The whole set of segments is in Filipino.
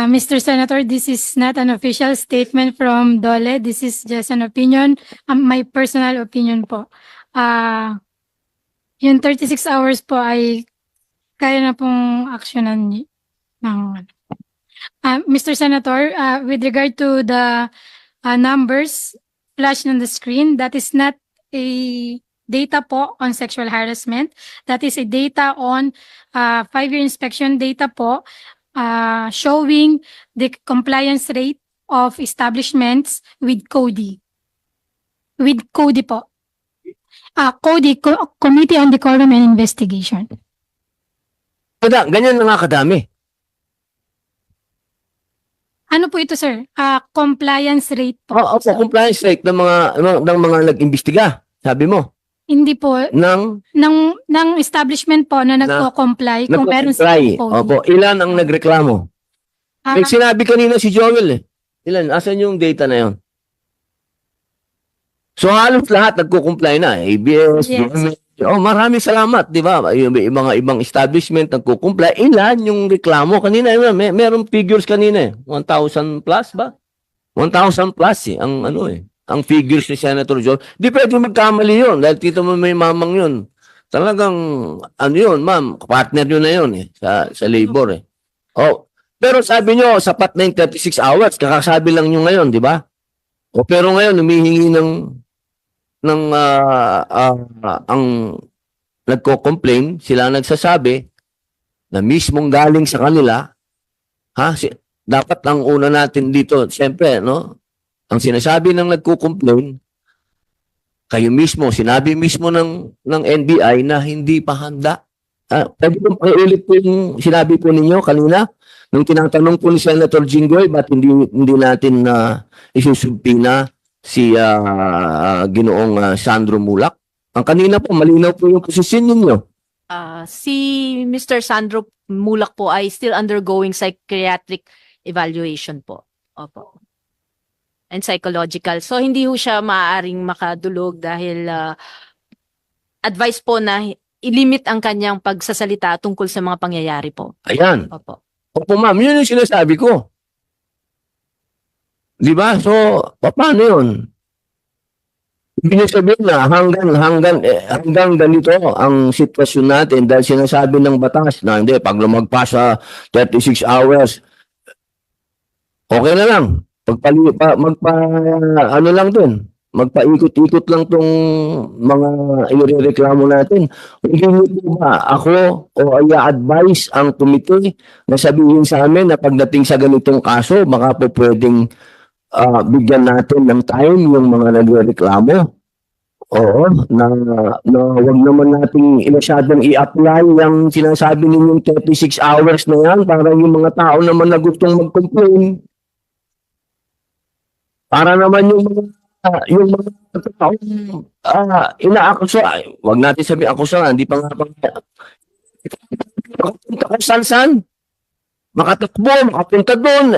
Mr. Senator, this is not an official statement from DOLE. This is just an opinion, my personal opinion po. Yung 36 hours po ay kaya na pong aksyonan ng Mr. Senator, with regard to the numbers flashed on the screen, that is not a data po on sexual harassment. That is a data on 5-year inspection data po, showing the compliance rate of establishments with CODI. With CODI po. CODI, Committee on Decorum and Investigation. Ganyan na nga kadami. Ano po ito, sir? Compliance rate po. Opo, compliance rate ng mga nag-imbestiga, sabi mo. Hindi po. Ng establishment po na nagko-comply. Kung meron nagko-comply. Opo, ilan ang nagreklamo? May sinabi kanina si Joel eh. Ilan? Asan yung data na yon? So halos lahat nagko-comply na. ABS, Yes. maraming salamat, di ba? Yung mga ibang establishment nagko-comply. Ilan yung reklamo? Kanina, merong figures kanina eh. 1,000 plus ba? 1,000 plus eh. Ang ano eh. Ang figures ni Senator John. Di pwede magkamali yun. Dahil tito mo may mamang yun. Talagang, ano yun, ma'am, partner nyo na yun eh. Sa labor eh. Oh, pero sabi nyo, sapat na yung 36 hours. Kakasabi lang nyo ngayon, di ba? O pero ngayon, humihingi ang nagko-complain, sila nagsasabi na mismong galing sa kanila, dapat ang una natin dito, siyempre, no? Ang sinasabi ng nagko-complain, kayo mismo, sinabi mismo ng NBI na hindi pa handa. Pwede kong pakiulit po yung sinabi po ninyo kanina, nung tinatanong po ni Senator Jinggoy, ba't hindi natin isusubpina si Ginoong Sandro Mulak? Ang kanina po, malinaw po yung posisyon ninyo. Si Mr. Sandro Mulak po ay still undergoing psychiatric evaluation po. Opo. And psychological. So, hindi ho siya maaaring makadulog dahil advice po na ilimit ang kanyang pagsasalita tungkol sa mga pangyayari po. Ayan. Opo. Opo ma'am, yun yung sinasabi ko. Di ba? So, paano yun? Ibig sabihin na hanggang ganito ang sitwasyon natin dahil sinasabi ng batas na hindi, pag lumagpas sa 36 hours, okay na lang. Ano lang dun, magpaikot-ikot lang tong mga irereklamo natin. Hindi po ba ako o i-advise ang committee na sabihin sa amin na pagdating sa ganitong kaso, baka po pwedeng bigyan natin ng time yung mga nagrereklamo. Oo, na wag naman nating masyadong i-apply yung sinasabi ninyong 36 hours na yan para yung mga tao naman na gustong mag-complain. Para naman yung mga taong inaakusa, wag natin sabihin akusa, hindi pa nga makapunta kung saan-saan. Makatakbo, makapunta doon.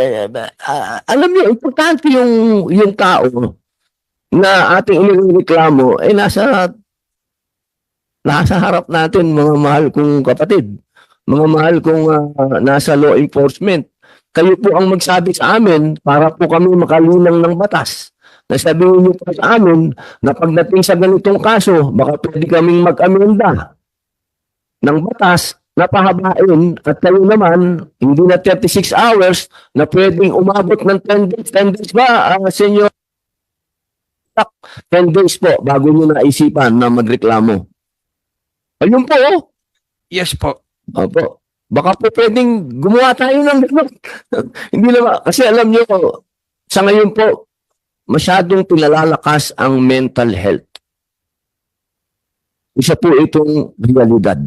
Alam niyo, importante yung tao na ating inireklamo ay nasa harap natin, mga mahal kong kapatid. Mga mahal kong nasa law enforcement. Kayo po ang magsabi sa amin para po kami makalinang ng batas. Nasabihin niyo po sa amin na pagdating sa ganitong kaso, baka pwede kaming mag-amenda ng batas na pahabain at kayo naman, hindi na 36 hours na pwedeng umabot ng 10 days. 10 days ba, senyor? 10 days po bago nyo naisipan na magreklamo. Ayun po, oh. Yes po. Opo. Baka po pwedeng gumawa tayo ng gano'n. Hindi naman. Kasi alam nyo, sa ngayon po, masyadong pinalalakas ang mental health. Isa po itong realidad.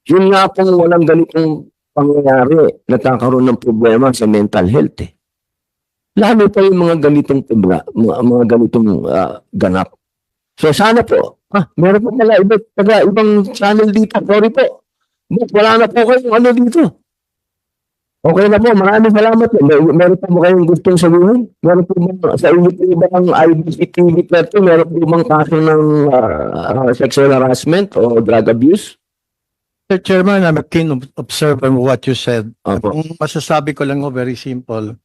Yun nga pong walang ganitong pangyayari, nagkakaroon ng problema sa mental health eh. Lalo pa yung mga ganitong mga ganitong ganap. So sana po, meron po pala ibang channel dito. Sorry po. Wala na po kayong ano dito. Okay na po, maraming salamat. Meron po ba kayong gustong sabihin? Meron po ba sa inyo po ba ang IBC TV 30? Meron po bang kaso ng sexual harassment o drug abuse? Mr. Chairman, I'm a keen observer of what you said. Opo. Ang masasabi ko lang ho, very simple.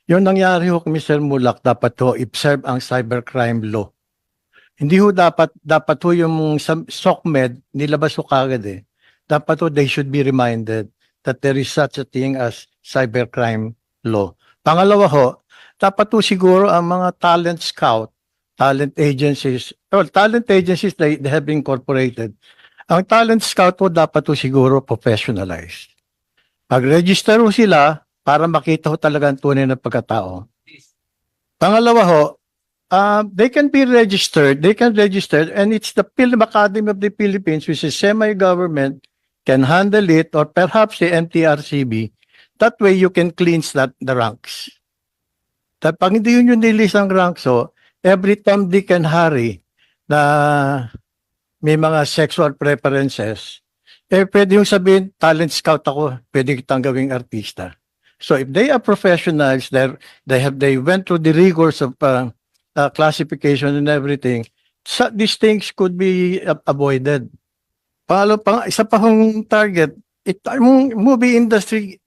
Yung nangyari ho kay Mr. Mulak, dapat ho, observe ang cybercrime law. Hindi ho dapat ho yung SOCMED, nilabas ho kagad eh. Dapat ho, they should be reminded that there is such a thing as cybercrime law. Pangalawa ho, dapat ho siguro ang mga talent scout, talent agencies, they have been incorporated. Ang talent scout po dapat po siguro professionalized. Pag-register ho sila para makita ho talaga ang tunay na pagkatao. Pangalawa ho, they can register and it's the Film Academy of the Philippines, which is semi-government, can handle it, or perhaps the MTRCB. That way you can cleanse the ranks. Pag hindi yun yung nilis ang ranks, so every time Dick and Harry na may mga sexual preferences, pwede yung sabihin, talent scout ako, pwede kitang gawing artista. So if they are professionals, they went through the rigors of classification and everything, these things could be avoided. Isa pa hong target, movie industry,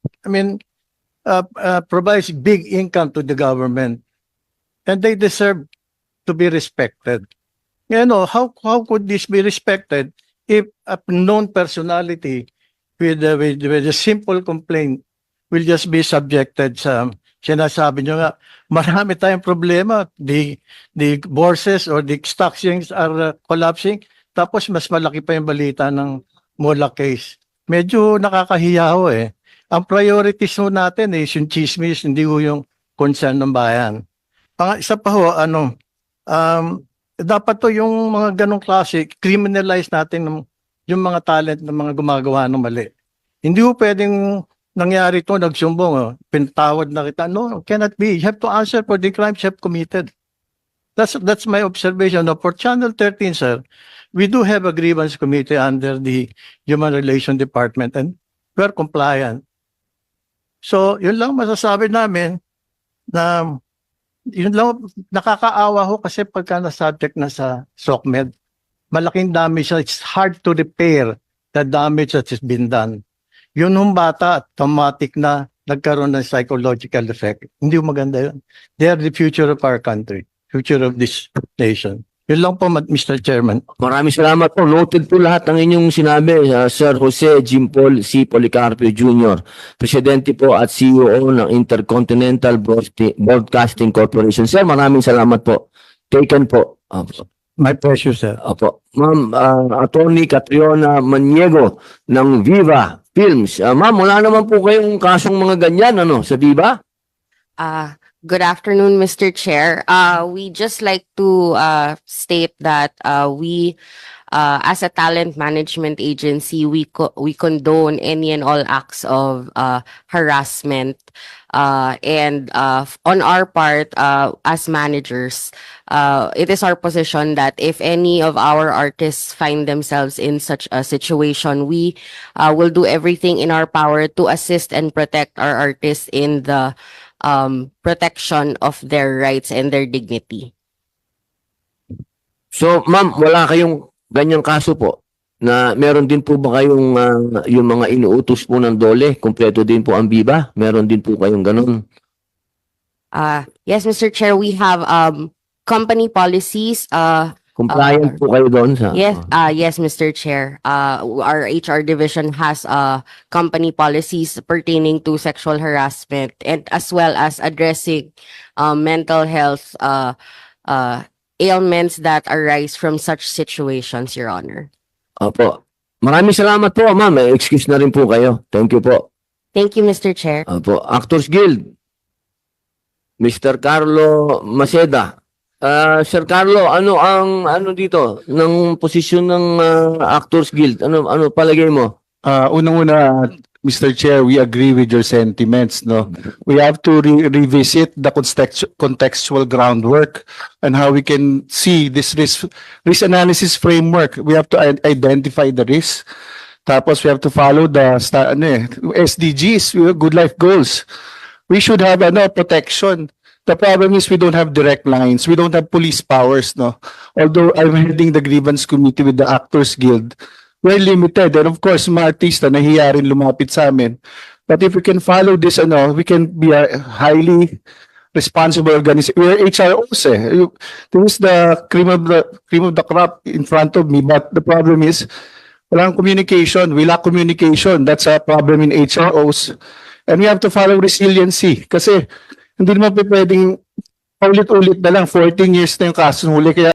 provides big income to the government, and they deserve to be respected. How could this be respected if a known personality with a simple complaint will just be subjected sa sinasabi nyo nga, marami tayong problema. The bourses or the stock exchanges are collapsing. Tapos mas malaki pa yung balita ng Mulak case. Medyo nakakahiya ho eh. Ang priorities ho natin is yung chismis, hindi ho yung concern ng bayan. Isa pa ho, dapat to yung mga ganong klase, criminalize natin yung mga talent ng mga gumagawa ng mali. Hindi po pwedeng nangyari to, nagsumbong, pinatawad na kita. No, cannot be. You have to answer for the crimes you have committed. That's my observation. Now, for Channel 13, sir, we do have a grievance committee under the Human Relations Department and we're compliant. So, yun lang masasabi namin na yun lang, nakakaawa ho kasi pagka na-subject na sa SOCMED, malaking damage siya. It's hard to repair the damage that has been done. Yun yung bata, traumatic na nagkaroon ng psychological effect. Hindi maganda yun. They are the future of our country, future of this nation. Yun lang po, Mr. Chairman. Maraming salamat po. Noted po lahat ng inyong sinabi, Sir Jose Jim Paul C. Policarpio Jr., Presidente po at CEO ng Intercontinental Broadcasting Corporation. Sir, maraming salamat po. Taken po. My pleasure, sir. Opo. Ma'am, Attorney Catriona Maniego ng Viva Films. Ma'am, wala naman po kayong kasong mga ganyan, sa Viva? Good afternoon, Mr. Chair. We just like to state that we, as a talent management agency, we condone any and all acts of harassment. And on our part, as managers, it is our position that if any of our artists find themselves in such a situation, we will do everything in our power to assist and protect our artists in the protection of their rights and their dignity. So, ma'am, wala kayong ganyang kaso po na meron din po ba kayong yung mga inuutos po ng DOLE, kumpleto din po ang Viva? Meron din po kayong ganun? Yes, Mr. Chair, we have company policies. Compliant po kayo doon sa... Yes, Mr. Chair. Our HR division has company policies pertaining to sexual harassment and as well as addressing mental health ailments that arise from such situations, Your Honor. Opo. Maraming salamat po, ma'am. Excuse na rin po kayo. Thank you po. Thank you, Mr. Chair. Opo. Actors Guild. Mr. Carlo Maceda. Sir Carlo, ano dito ng posisyon ng Actors Guild? Ano palagay mo? Unang-una, Mr. Chair, we agree with your sentiments. No, we have to revisit the contextual groundwork and how we can see this risk analysis framework. We have to identify the risk. Tapos we have to follow the SDGs, good life goals. We should have protection. The problem is we don't have direct lines. We don't have police powers. No, although I'm heading the grievance committee with the Actors Guild. we're limited. And of course, mga artista nahiya rin lumapit sa amin. But if we can follow this, we can be a highly responsible organization. We're HROs eh. This is the cream of the crop in front of me. But the problem is, walang communication. We lack communication. That's a problem in HROs. And we have to follow resiliency. Kasi hindi naman pwedeng ulit-ulit na lang, 14 years na yung kaso huli. Kaya